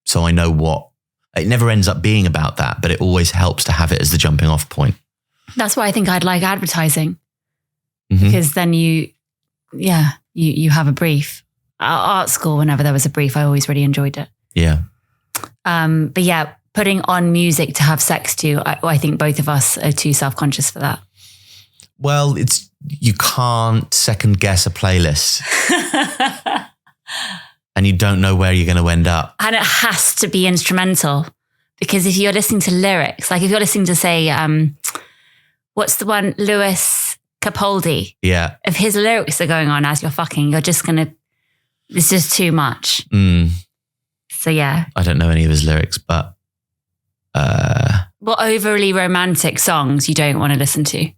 So I know it never ends up being about that, but it always helps to have it as the jumping off point. That's why I think I'd like advertising. Mm-hmm. Because then you have a brief. Art school, whenever there was a brief, I always really enjoyed it. Yeah. But yeah, putting on music to have sex to, I think both of us are too self-conscious for that. Well, you can't second guess a playlist. And you don't know where you're going to end up. And it has to be instrumental. Because if you're listening to lyrics, like if you're listening to say, what's the one, Lewis Capaldi? Yeah. If his lyrics are going on as you're fucking, you're just going to, it's just too much. So yeah. I don't know any of his lyrics, but... Well, overly romantic songs you don't want to listen to.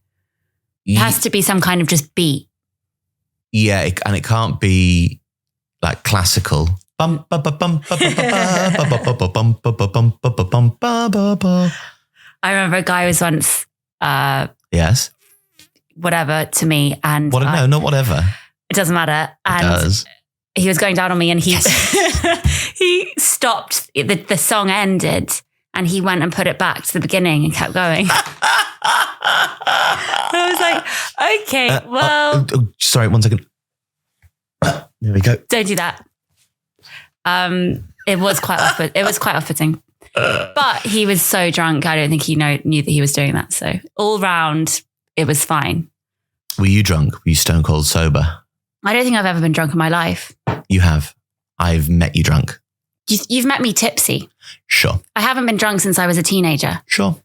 It has to be some kind of just beat. Yeah, and it can't be like classical. I remember a guy was once... yes? Whatever to me. And no, not whatever. It doesn't matter. And it does. He was going down on me and he he stopped, the song ended and he went and put it back to the beginning and kept going. I was like, okay, well. Sorry, 1 second. There we go. Don't do that. It was quite off-putting. But he was so drunk, I don't think he knew that he was doing that. So all round, it was fine. Were you drunk? Were you stone cold sober? I don't think I've ever been drunk in my life. You have. I've met you drunk. You've met me tipsy. Sure. I haven't been drunk since I was a teenager. Sure.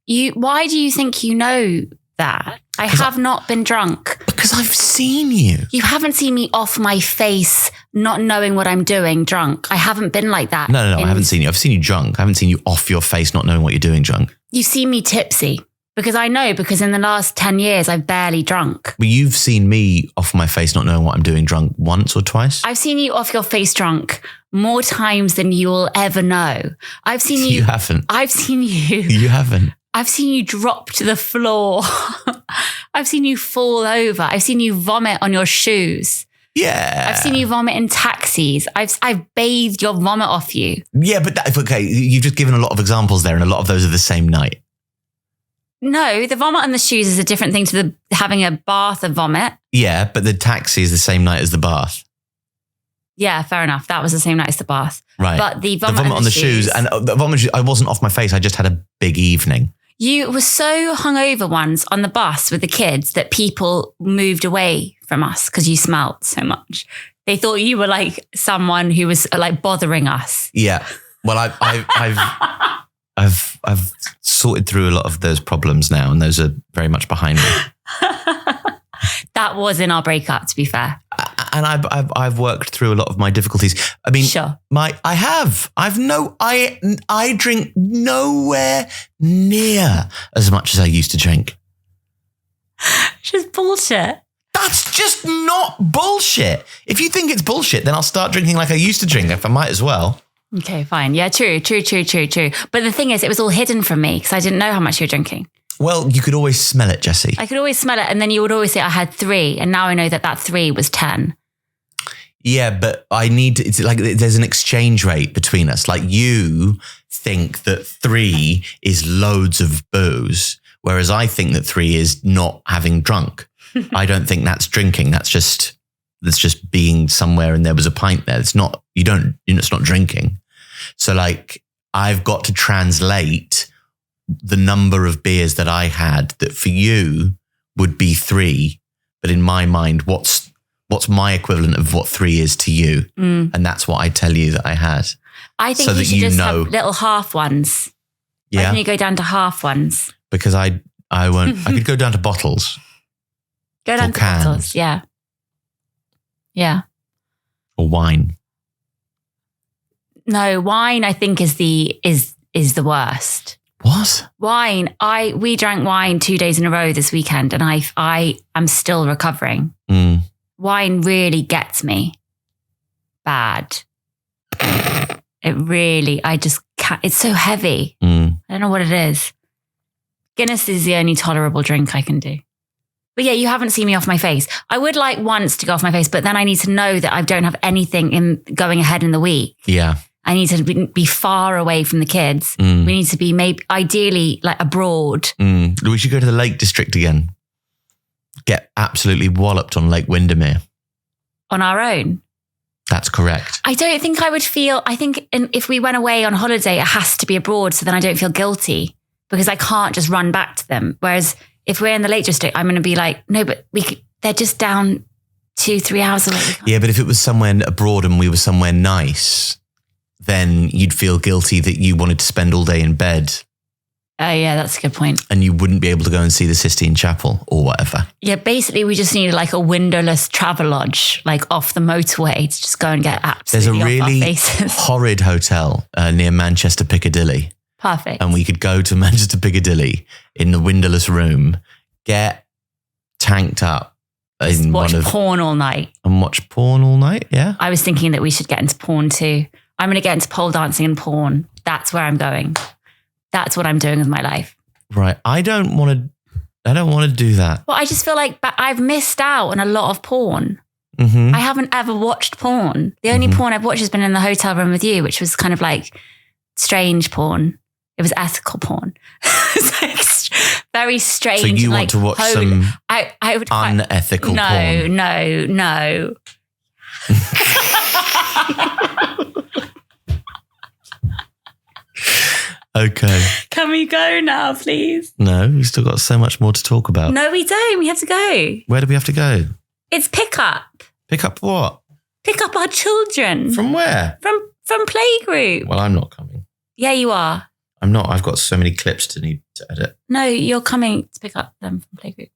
Why do you think you know that? I have not been drunk. Because I've seen you. You haven't seen me off my face, not knowing what I'm doing, drunk. I haven't been like that. No, I haven't seen you. I've seen you drunk. I haven't seen you off your face, not knowing what you're doing drunk. You've seen me tipsy. Because I know, because in the last 10 years, I've barely drunk. Well, you've seen me off my face, not knowing what I'm doing drunk once or twice. I've seen you off your face drunk more times than you'll ever know. I've seen you. You haven't. I've seen you. You haven't. I've seen you drop to the floor. I've seen you fall over. I've seen you vomit on your shoes. Yeah. I've seen you vomit in taxis. I've bathed your vomit off you. Yeah, but okay, you've just given a lot of examples there and a lot of those are the same night. No, the vomit on the shoes is a different thing to having a bath of vomit. Yeah, but the taxi is the same night as the bath. Yeah, fair enough. That was the same night as the bath. Right. But the vomit on the shoes and the vomit, I wasn't off my face. I just had a big evening. You were so hungover once on the bus with the kids that people moved away from us because you smelled so much. They thought you were like someone who was like bothering us. Yeah. Well, I've sorted through a lot of those problems now, and those are very much behind me. That was in our breakup, to be fair. And I've worked through a lot of my difficulties. I mean, sure. I drink nowhere near as much as I used to drink. It's just bullshit. That's just not bullshit. If you think it's bullshit, then I'll start drinking like I used to drink, if I might as well. Okay, fine. Yeah, true. But the thing is, it was all hidden from me because I didn't know how much you were drinking. Well, you could always smell it, Jessie. I could always smell it. And then you would always say I had 3. And now I know that 3 was 10. Yeah, but it's like there's an exchange rate between us. Like you think that 3 is loads of booze, whereas I think that 3 is not having drunk. I don't think that's drinking. That's just being somewhere and there was a pint there. It's not drinking. So like I've got to translate the number of beers that I had that for you would be 3. But in my mind, what's my equivalent of what 3 is to you? Mm. And that's what I tell you that I had. I think so you should just have little half ones. Yeah. Why don't you go down to half ones? Because I won't, I could go down to bottles. Go down to cans. bottles. Yeah. Yeah. Or wine. No, wine I think is the worst. What? Wine. We drank wine 2 days in a row this weekend and I am still recovering. Mm. Wine really gets me bad. It really, I just can't, it's so heavy. Mm. I don't know what it is. Guinness is the only tolerable drink I can do. But yeah, you haven't seen me off my face. I would like once to go off my face, but then I need to know that I don't have anything going ahead in the week. Yeah. I need to be far away from the kids. We need to be maybe ideally like abroad. We should go to the Lake District again. Get absolutely walloped on Lake Windermere. On our own. That's correct. I don't think I would feel, I think if we went away on holiday, it has to be abroad so then I don't feel guilty because I can't just run back to them. Whereas if we're in the Lake District, I'm going to be like, no, but they're just down 2-3 hours away. Yeah, but if it was somewhere abroad and we were somewhere nice, then you'd feel guilty that you wanted to spend all day in bed. Oh, yeah, that's a good point. And you wouldn't be able to go and see the Sistine Chapel or whatever. Yeah, basically we just needed like a windowless travel lodge, like off the motorway to just go and get absolutely There's a off really our faces. horrid hotel near Manchester Piccadilly. Perfect. And we could go to Manchester Piccadilly in the windowless room, get tanked up. Watch porn all night. And watch porn all night, yeah? I was thinking that we should get into porn too. I'm going to get into pole dancing and porn. That's where I'm going. That's what I'm doing with my life. Right. I don't want to do that. Well, I just feel like I've missed out on a lot of porn. Mm-hmm. I haven't ever watched porn. The only porn I've watched has been in the hotel room with you, which was kind of like strange porn. It was ethical porn. It's like very strange. So you want to watch some I would unethical porn? No. Okay. Can we go now, please? No, we've still got so much more to talk about. No, we don't. We have to go. Where do we have to go? It's pick up. Pick up what? Pick up our children. From where? From playgroup. Well, I'm not coming. Yeah, you are. I'm not. I've got so many clips to need to edit. No, you're coming to pick up them from playgroup.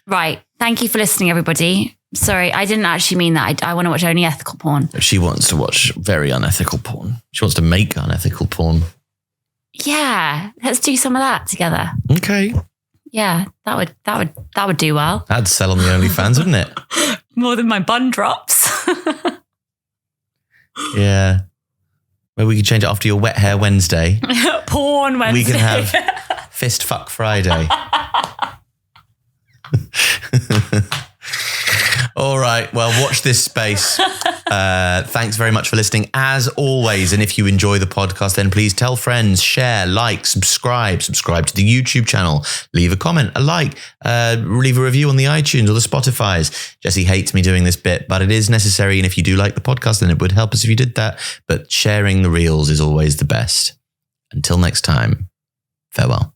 Right. Thank you for listening, everybody. Sorry, I didn't actually mean that. I want to watch only ethical porn. She wants to watch very unethical porn. She wants to make unethical porn. Yeah, let's do some of that together. Okay. Yeah, that would do well. That'd sell on the OnlyFans, wouldn't it? More than my bun drops. Yeah. Maybe we could change it after your Wet Hair Wednesday. Porn Wednesday. We can have Fist Fuck Friday. All right. Well, watch this space. Thanks very much for listening, as always. And if you enjoy the podcast, then please tell friends, share, like, subscribe to the YouTube channel, leave a comment, a like, leave a review on the iTunes or the Spotify's. Jessie hates me doing this bit, but it is necessary. And if you do like the podcast, then it would help us if you did that. But sharing the reels is always the best. Until next time, farewell.